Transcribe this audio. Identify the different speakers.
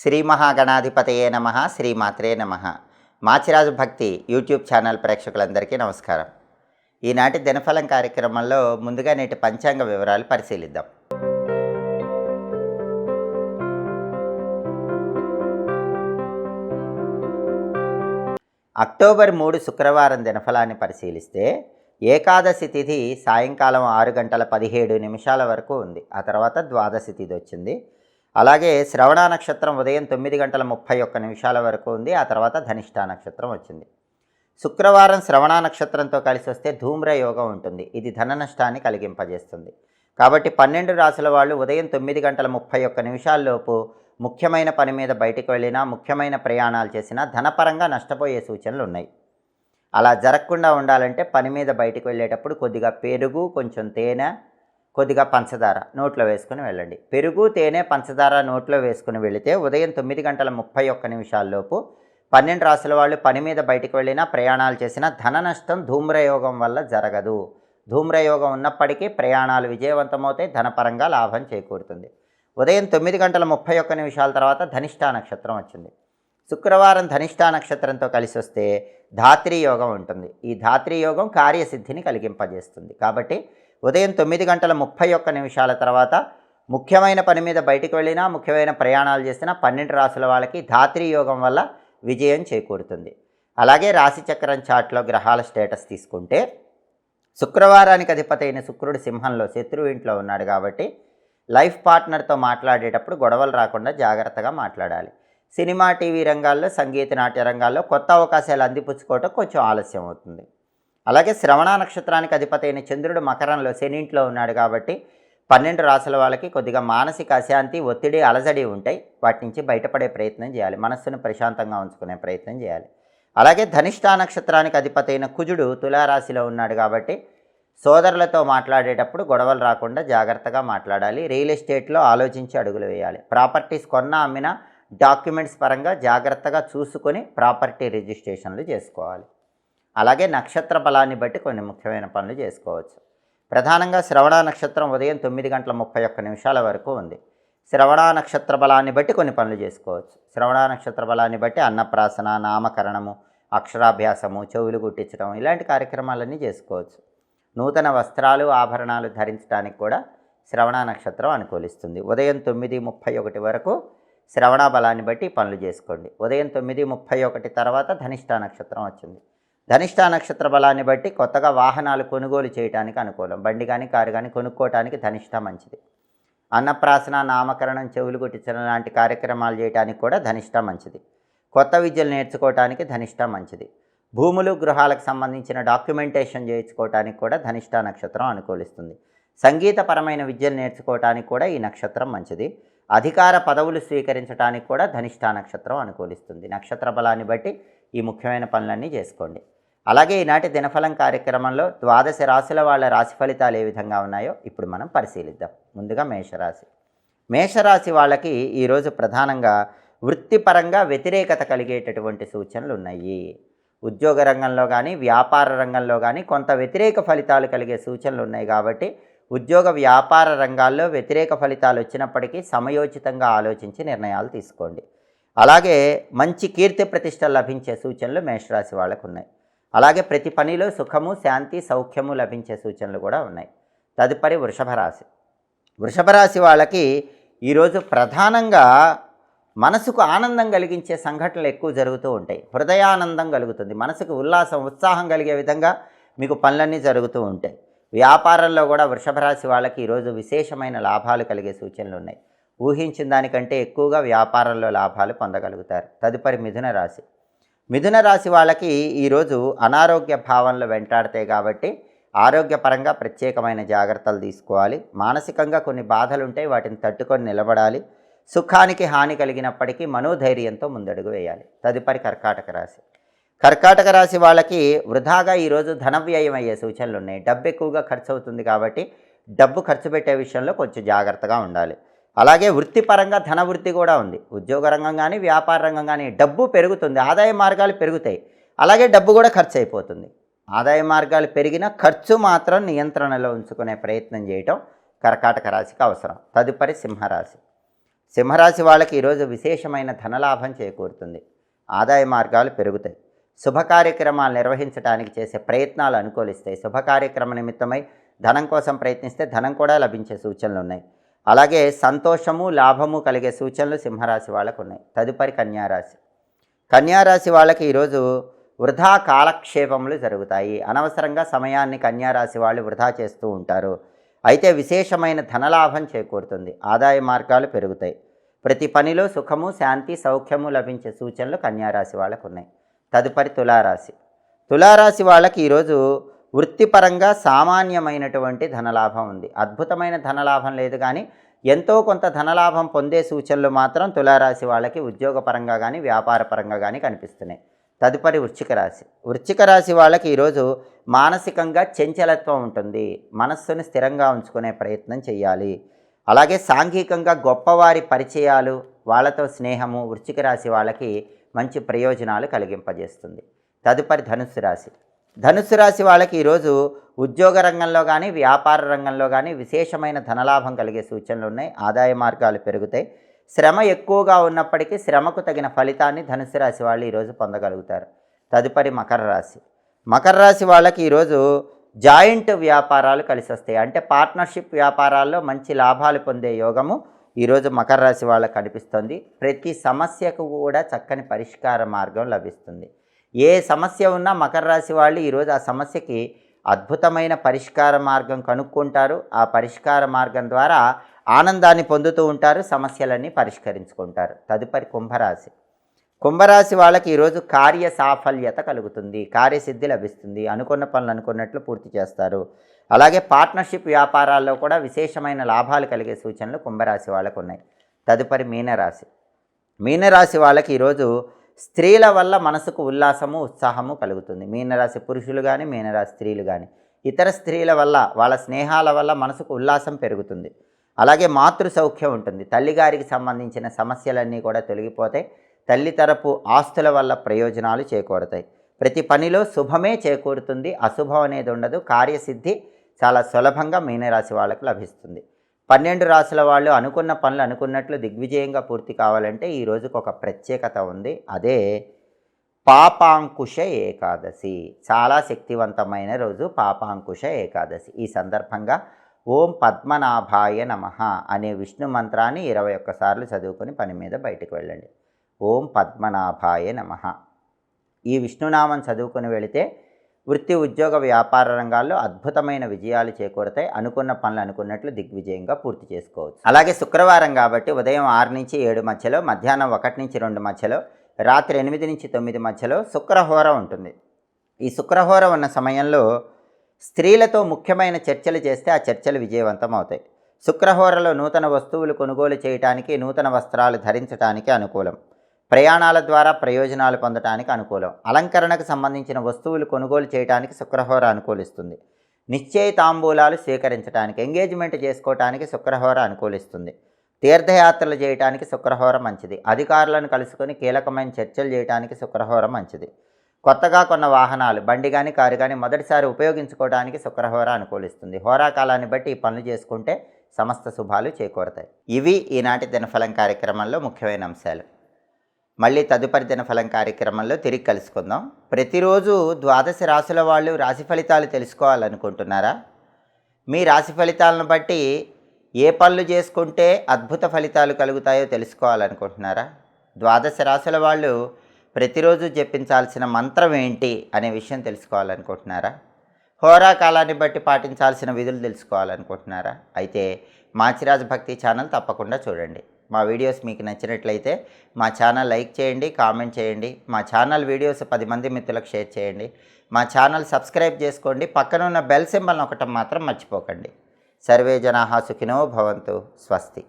Speaker 1: శ్రీ మహాగణాధిపతయే నమః. శ్రీమాత్రే నమః. మాచిరాజు భక్తి యూట్యూబ్ ఛానల్ ప్రేక్షకులందరికీ నమస్కారం. ఈనాటి దినఫలం కార్యక్రమంలో ముందుగా నేటి పంచాంగ వివరాలు పరిశీలిద్దాం. అక్టోబర్ 3 శుక్రవారం దినఫలాన్ని పరిశీలిస్తే ఏకాదశి తిథి సాయంకాలం 6:17 వరకు ఉంది. ఆ తర్వాత ద్వాదశి తిథి వచ్చింది. అలాగే శ్రవణ నక్షత్రం ఉదయం 9:31 వరకు ఉంది. ఆ తర్వాత ధనిష్ఠా నక్షత్రం వచ్చింది. శుక్రవారం శ్రవణ నక్షత్రంతో కలిసి వస్తే ధూమ్ర యోగం ఉంటుంది. ఇది ధన నష్టాన్ని కలిగింపజేస్తుంది. కాబట్టి 12 రాసుల వాళ్ళు ఉదయం 9:31 లోపు ముఖ్యమైన పని మీద బయటికి వెళ్ళినా, ముఖ్యమైన ప్రయాణాలు చేసినా ధనపరంగా నష్టపోయే సూచనలు ఉన్నాయి. అలా జరగకుండా ఉండాలంటే పని మీద బయటికి వెళ్ళేటప్పుడు కొద్దిగా పెరుగు, కొంచెం తేనె, కొద్దిగా పంచదార నోట్లో వేసుకుని వెళ్ళండి. పెరుగు, తేనె, పంచదార నోట్లో వేసుకుని వెళితే ఉదయం 9:31 లోపు 12 రాసుల వాళ్ళు పని మీద బయటికి వెళ్ళినా, ప్రయాణాలు చేసినా ధన నష్టం ధూమ్రయోగం వల్ల జరగదు. ధూమ్రయోగం ఉన్నప్పటికీ ప్రయాణాలు విజయవంతమవుతాయి, ధనపరంగా లాభం చేకూరుతుంది. ఉదయం 9:31 తర్వాత ధనిష్ఠా నక్షత్రం వచ్చింది. శుక్రవారం ధనిష్ఠా నక్షత్రంతో కలిసి వస్తే ధాత్రి యోగం ఉంటుంది. ఈ ధాత్రి యోగం కార్యసిద్ధిని కలిగింపజేస్తుంది. కాబట్టి ఉదయం 9:31 తర్వాత ముఖ్యమైన పని మీద బయటికి వెళ్ళినా, ముఖ్యమైన ప్రయాణాలు చేసినా 12 రాసుల వాళ్ళకి ధాత్రి యోగం వల్ల విజయం చేకూరుతుంది. అలాగే రాశిచక్రం చార్ట్లో గ్రహాల స్టేటస్ తీసుకుంటే శుక్రవారానికి అధిపతి అయిన శుక్రుడు సింహంలో శత్రువు ఇంట్లో ఉన్నాడు. కాబట్టి లైఫ్ పార్ట్నర్తో మాట్లాడేటప్పుడు గొడవలు రాకుండా జాగ్రత్తగా మాట్లాడాలి. సినిమా, టీవీ రంగాల్లో, సంగీత, నాట్య రంగాల్లో కొత్త అవకాశాలు అందిపుచ్చుకోవటం కొంచెం ఆలస్యం అవుతుంది. అలాగే శ్రవణ నక్షత్రానికి అధిపతి అయిన చంద్రుడు మకరంలో శనింట్లో ఉన్నాడు. కాబట్టి 12 రాసుల వాళ్ళకి కొద్దిగా మానసిక అశాంతి, ఒత్తిడి, అలజడి ఉంటాయి. వాటి నుంచి బయటపడే ప్రయత్నం చేయాలి. మనస్సును ప్రశాంతంగా ఉంచుకునే ప్రయత్నం చేయాలి. అలాగే ధనిష్ఠా నక్షత్రానికి అధిపతి అయిన కుజుడు తులారాశిలో ఉన్నాడు. కాబట్టి సోదరులతో మాట్లాడేటప్పుడు గొడవలు రాకుండా జాగ్రత్తగా మాట్లాడాలి. రియల్ ఎస్టేట్లో ఆలోచించి అడుగులు వేయాలి. ప్రాపర్టీస్ కొన్నా, అమ్మినా డాక్యుమెంట్స్ పరంగా జాగ్రత్తగా చూసుకొని ప్రాపర్టీ రిజిస్ట్రేషన్లు చేసుకోవాలి. అలాగే నక్షత్ర బలాన్ని బట్టి కొన్ని ముఖ్యమైన పనులు చేసుకోవచ్చు. ప్రధానంగా శ్రవణ నక్షత్రం ఉదయం 9:31 వరకు ఉంది. శ్రవణ నక్షత్ర బలాన్ని బట్టి కొన్ని పనులు చేసుకోవచ్చు. శ్రవణ నక్షత్ర బలాన్ని బట్టి అన్నప్రాసన, నామకరణము, అక్షరాభ్యాసము, చెవులు గుట్టించడం ఇలాంటి కార్యక్రమాలన్నీ చేసుకోవచ్చు. నూతన వస్త్రాలు, ఆభరణాలు ధరించడానికి కూడా శ్రవణ నక్షత్రం అనుకూలిస్తుంది. ఉదయం 9:31 వరకు శ్రవణ బలాన్ని బట్టి పనులు చేసుకోండి. ఉదయం 9:31 తర్వాత ధనిష్ఠా నక్షత్రం వచ్చింది. ధనిష్ఠా నక్షత్ర బలాన్ని బట్టి కొత్తగా వాహనాలు కొనుగోలు చేయడానికి అనుకూలం. బండి కానీ, కారు కానీ కొనుక్కోవటానికి ధనిష్ఠ మంచిది. అన్నప్రాసన, నామకరణం, చెవులు గుట్టించడం లాంటి కార్యక్రమాలు చేయడానికి కూడా ధనిష్ఠ మంచిది. కొత్త విద్యలు నేర్చుకోవటానికి ధనిష్ఠ మంచిది. భూములు, గృహాలకు సంబంధించిన డాక్యుమెంటేషన్ చేయించుకోవటానికి కూడా ధనిష్ఠా నక్షత్రం అనుకూలిస్తుంది. సంగీతపరమైన విద్యలు నేర్చుకోవటానికి కూడా ఈ నక్షత్రం మంచిది. అధికార పదవులు స్వీకరించడానికి కూడా ధనిష్ఠా నక్షత్రం అనుకూలిస్తుంది. నక్షత్ర బలాన్ని బట్టి ఈ ముఖ్యమైన పనులన్నీ చేసుకోండి. అలాగే ఈనాటి దినఫలం కార్యక్రమంలో ద్వాదశ రాశుల వాళ్ళ రాశి ఫలితాలు ఏ విధంగా ఉన్నాయో ఇప్పుడు మనం పరిశీలిద్దాం. ముందుగా మేషరాశి. మేషరాశి వాళ్ళకి ఈరోజు ప్రధానంగా వృత్తిపరంగా వ్యతిరేకత కలిగేటటువంటి సూచనలు ఉన్నాయి. ఉద్యోగ రంగంలో కానీ, వ్యాపార రంగంలో కానీ కొంత వ్యతిరేక ఫలితాలు కలిగే సూచనలు ఉన్నాయి. కాబట్టి ఉద్యోగ, వ్యాపార రంగాల్లో వ్యతిరేక ఫలితాలు వచ్చినప్పటికీ సమయోచితంగా ఆలోచించి నిర్ణయాలు తీసుకోండి. అలాగే మంచి కీర్తి ప్రతిష్టలు లభించే సూచనలు మేషరాశి వాళ్ళకు ఉన్నాయి. అలాగే ప్రతి పనిలో సుఖము, శాంతి, సౌఖ్యము లభించే సూచనలు కూడా ఉన్నాయి. తదుపరి వృషభ రాశి. వృషభ రాశి వాళ్ళకి ఈరోజు ప్రధానంగా మనసుకు ఆనందం కలిగించే సంఘటనలు ఎక్కువ జరుగుతూ ఉంటాయి. హృదయానందం కలుగుతుంది. మనసుకు ఉల్లాసం, ఉత్సాహం కలిగే విధంగా మీకు పనులన్నీ జరుగుతూ ఉంటాయి. వ్యాపారంలో కూడా వృషభ రాశి వాళ్ళకి ఈరోజు విశేషమైన లాభాలు కలిగే సూచనలు ఉన్నాయి. ఊహించిన దానికంటే ఎక్కువగా వ్యాపారంలో లాభాలు పొందగలుగుతారు. తదుపరి మిథున రాశి. మిథున రాశి వాళ్ళకి ఈరోజు అనారోగ్య భావనలు వెంటాడతాయి. కాబట్టి ఆరోగ్యపరంగా ప్రత్యేకమైన జాగ్రత్తలు తీసుకోవాలి. మానసికంగా కొన్ని బాధలు ఉంటాయి, వాటిని తట్టుకొని నిలబడాలి. సుఖానికి హాని కలిగినప్పటికీ మనోధైర్యంతో ముందడుగు వేయాలి. తదుపరి కర్కాటక రాశి. కర్కాటక రాశి వాళ్ళకి వృధాగా ఈరోజు ధన వ్యయం అయ్యే సూచనలు ఉన్నాయి. డబ్బు ఎక్కువగా ఖర్చు అవుతుంది. కాబట్టి డబ్బు ఖర్చు పెట్టే విషయంలో కొంచెం జాగ్రత్తగా ఉండాలి. అలాగే వృత్తిపరంగా ధన వృద్ధి కూడా ఉంది. ఉద్యోగ రంగం కానీ, వ్యాపార రంగం కానీ డబ్బు పెరుగుతుంది, ఆదాయ మార్గాలు పెరుగుతాయి. అలాగే డబ్బు కూడా ఖర్చు అయిపోతుంది. ఆదాయ మార్గాలు పెరిగినా ఖర్చు మాత్రం నియంత్రణలో ఉంచుకునే ప్రయత్నం చేయటం కర్కాటక రాశికి అవసరం. తదుపరి సింహరాశి. సింహరాశి వాళ్ళకి ఈరోజు విశేషమైన ధనలాభం చేకూరుతుంది. ఆదాయ మార్గాలు పెరుగుతాయి. శుభ కార్యక్రమాలు నిర్వహించడానికి చేసే ప్రయత్నాలు అనుకూలిస్తాయి. శుభ కార్యక్రమ నిమిత్తమై ధనం కోసం ప్రయత్నిస్తే ధనం కూడా లభించే సూచనలు ఉన్నాయి. అలాగే సంతోషము, లాభము కలిగే సూచనలు సింహరాశి వాళ్ళకు ఉన్నాయి. తదుపరి కన్యారాశి. కన్యారాశి వాళ్ళకి ఈరోజు వృధా కాలక్షేపములు జరుగుతాయి. అనవసరంగా సమయాన్ని కన్యారాశి వాళ్ళు వృధా చేస్తూ ఉంటారు. అయితే విశేషమైన ధనలాభం చేకూరుతుంది. ఆదాయ మార్గాలు పెరుగుతాయి. ప్రతి పనిలో సుఖము, శాంతి, సౌఖ్యము లభించే సూచనలు కన్యారాశి వాళ్ళకు ఉన్నాయి. తదుపరి తులారాశి. తులారాశి వాళ్ళకి ఈరోజు వృత్తిపరంగా సామాన్యమైనటువంటి ధనలాభం ఉంది. అద్భుతమైన ధనలాభం లేదు, కానీ ఎంతో కొంత ధనలాభం పొందే సూచనలు మాత్రం తులారాశి వాళ్ళకి ఉద్యోగపరంగా కానీ వ్యాపారపరంగా కానీ కనిపిస్తున్నాయి. తదుపరి వృశ్చిక రాశి. వృశ్చిక రాశి వాళ్ళకి ఈరోజు మానసికంగా చంచలత్వం ఉంటుంది. మనస్సును స్థిరంగా ఉంచుకునే ప్రయత్నం చేయాలి. అలాగే సాంఘికంగా గొప్పవారి పరిచయాలు, వాళ్ళతో స్నేహము వృశ్చిక రాశి వాళ్ళకి మంచి ప్రయోజనాలు కలిగింపజేస్తుంది. తదుపరి ధనుస్సు రాశి. ధనుస్సు రాశి వాళ్ళకి ఈరోజు ఉద్యోగ రంగంలో కానీ వ్యాపార రంగంలో కానీ విశేషమైన ధనలాభం కలిగే సూచనలు ఉన్నాయి. ఆదాయ మార్గాలు పెరుగుతాయి. శ్రమ ఎక్కువగా ఉన్నప్పటికీ శ్రమకు తగిన ఫలితాన్ని ధనుస్సు రాశి వాళ్ళు ఈరోజు పొందగలుగుతారు. తదుపరి మకర రాశి. మకర రాశి వాళ్ళకి ఈరోజు జాయింట్ వ్యాపారాలు కలిసి వస్తాయి. అంటే పార్ట్నర్షిప్ వ్యాపారాల్లో మంచి లాభాలు పొందే యోగము ఈరోజు మకర రాశి వాళ్ళకు కనిపిస్తుంది. ప్రతి సమస్యకు కూడా చక్కని పరిష్కార మార్గం లభిస్తుంది. ఏ సమస్య ఉన్నా మకర రాశి వాళ్ళు ఈరోజు ఆ సమస్యకి అద్భుతమైన పరిష్కార మార్గం కనుక్కుంటారు. ఆ పరిష్కార మార్గం ద్వారా ఆనందాన్ని పొందుతూ ఉంటారు. సమస్యలన్నీ పరిష్కరించుకుంటారు. తదుపరి కుంభరాశి. కుంభరాశి వాళ్ళకి ఈరోజు కార్య సాఫల్యత కలుగుతుంది. కార్యసిద్ధి లభిస్తుంది. అనుకున్న పనులు అనుకున్నట్లు పూర్తి చేస్తారు. అలాగే పార్ట్నర్షిప్ వ్యాపారాల్లో కూడా విశేషమైన లాభాలు కలిగే సూచనలు కుంభరాశి వాళ్ళకు ఉన్నాయి. తదుపరి మీనరాశి. మీనరాశి వాళ్ళకి ఈరోజు స్త్రీల వల్ల మనసుకు ఉల్లాసము, ఉత్సాహము కలుగుతుంది. మీనరాశి పురుషులు కానీ మీనరాశి స్త్రీలు కానీ ఇతర స్త్రీల వల్ల, వాళ్ళ స్నేహాల వల్ల మనసుకు ఉల్లాసం పెరుగుతుంది. అలాగే మాతృ సౌఖ్యం ఉంటుంది. తల్లిగారికి సంబంధించిన సమస్యలన్నీ కూడా తొలగిపోతాయి. తల్లి తరపు ఆస్తుల వల్ల ప్రయోజనాలు చేకూరుతాయి. ప్రతి పనిలో శుభమే చేకూరుతుంది. అశుభం అనేది ఉండదు. కార్యసిద్ధి చాలా సులభంగా మీనరాశి వాళ్ళకు లభిస్తుంది. 12 రాశుల వాళ్ళు అనుకున్న పనులు అనుకున్నట్లు దిగ్విజయంగా పూర్తి కావాలంటే ఈ రోజుకు ఒక ప్రత్యేకత ఉంది. అదే పాపాంకుశ ఏకాదశి. చాలా శక్తివంతమైన రోజు పాపాంకుశ ఏకాదశి. ఈ సందర్భంగా ఓం పద్మనాభాయ నమః అనే విష్ణు మంత్రాన్ని 21 సార్లు చదువుకొని పని మీద బయటకు వెళ్ళండి. ఓం పద్మనాభాయ నమః. ఈ విష్ణునామం చదువుకొని వెళితే వృత్తి, ఉద్యోగ, వ్యాపార రంగాల్లో అద్భుతమైన విజయాలు చేకూరుతాయి. అనుకున్న పనులు అనుకున్నట్లు దిగ్విజయంగా పూర్తి చేసుకోవచ్చు. అలాగే శుక్రవారం కాబట్టి ఉదయం 6 నుంచి 7 మధ్యలో, మధ్యాహ్నం 1 నుంచి 2 మధ్యలో, రాత్రి 8 నుంచి 9 మధ్యలో శుక్రహోర ఉంటుంది. ఈ శుక్రహోర ఉన్న సమయంలో స్త్రీలతో ముఖ్యమైన చర్చలు చేస్తే ఆ చర్చలు విజయవంతం అవుతాయి. శుక్రహోరలో నూతన వస్తువులు కొనుగోలు చేయడానికి, నూతన వస్త్రాలు ధరించడానికి అనుకూలం. ప్రయాణాల ద్వారా ప్రయోజనాలు పొందడానికి అనుకూలం. అలంకరణకు సంబంధించిన వస్తువులు కొనుగోలు చేయడానికి శుక్రహోర అనుకూలిస్తుంది. నిశ్చయ తాంబూలాలు స్వీకరించడానికి, ఎంగేజ్మెంట్ చేసుకోవడానికి శుక్రహోర అనుకూలిస్తుంది. తీర్థయాత్రలు చేయడానికి శుక్రహోర మంచిది. అధికారులను కలుసుకొని కీలకమైన చర్చలు చేయడానికి శుక్రహోర మంచిది. కొత్తగా కొన్న వాహనాలు, బండి కానీ కారు కానీ మొదటిసారి ఉపయోగించుకోవడానికి శుక్రహోర అనుకూలిస్తుంది. హోరాకాలాన్ని బట్టి ఈ పనులు చేసుకుంటే సమస్త శుభాలు చేకూరతాయి. ఇవి ఈనాటి దినఫలం కార్యక్రమంలో ముఖ్యమైన అంశాలు. మళ్ళీ తదుపరి దినఫలం కార్యక్రమంలో తిరిగి కలుసుకుందాం. ప్రతిరోజు 12 రాశుల వాళ్ళు రాశి ఫలితాలు తెలుసుకోవాలనుకుంటున్నారా? మీ రాశి ఫలితాలను బట్టి ఏ పనులు చేసుకుంటే అద్భుత ఫలితాలు కలుగుతాయో తెలుసుకోవాలనుకుంటున్నారా? 12 రాశుల వాళ్ళు ప్రతిరోజు జపించాల్సిన మంత్రం ఏంటి అనే విషయం తెలుసుకోవాలనుకుంటున్నారా? హోరాకాలాన్ని బట్టి పాటించాల్సిన విధులు తెలుసుకోవాలనుకుంటున్నారా? అయితే మాచిరాజ్ భక్తి ఛానల్ తప్పకుండా చూడండి. మా వీడియోస్ మీకు నచ్చినట్లయితే మా ఛానల్ లైక్ చేయండి, కామెంట్ చేయండి. మా ఛానల్ వీడియోస్ 10 మంది మిత్రులకు షేర్ చేయండి. మా ఛానల్ సబ్స్క్రైబ్ చేసుకోండి. పక్కన ఉన్న బెల్ సింబల్ నొక్కటం మాత్రం మర్చిపోకండి. సర్వే జనాః సుఖినో భవంతు. స్వస్తి.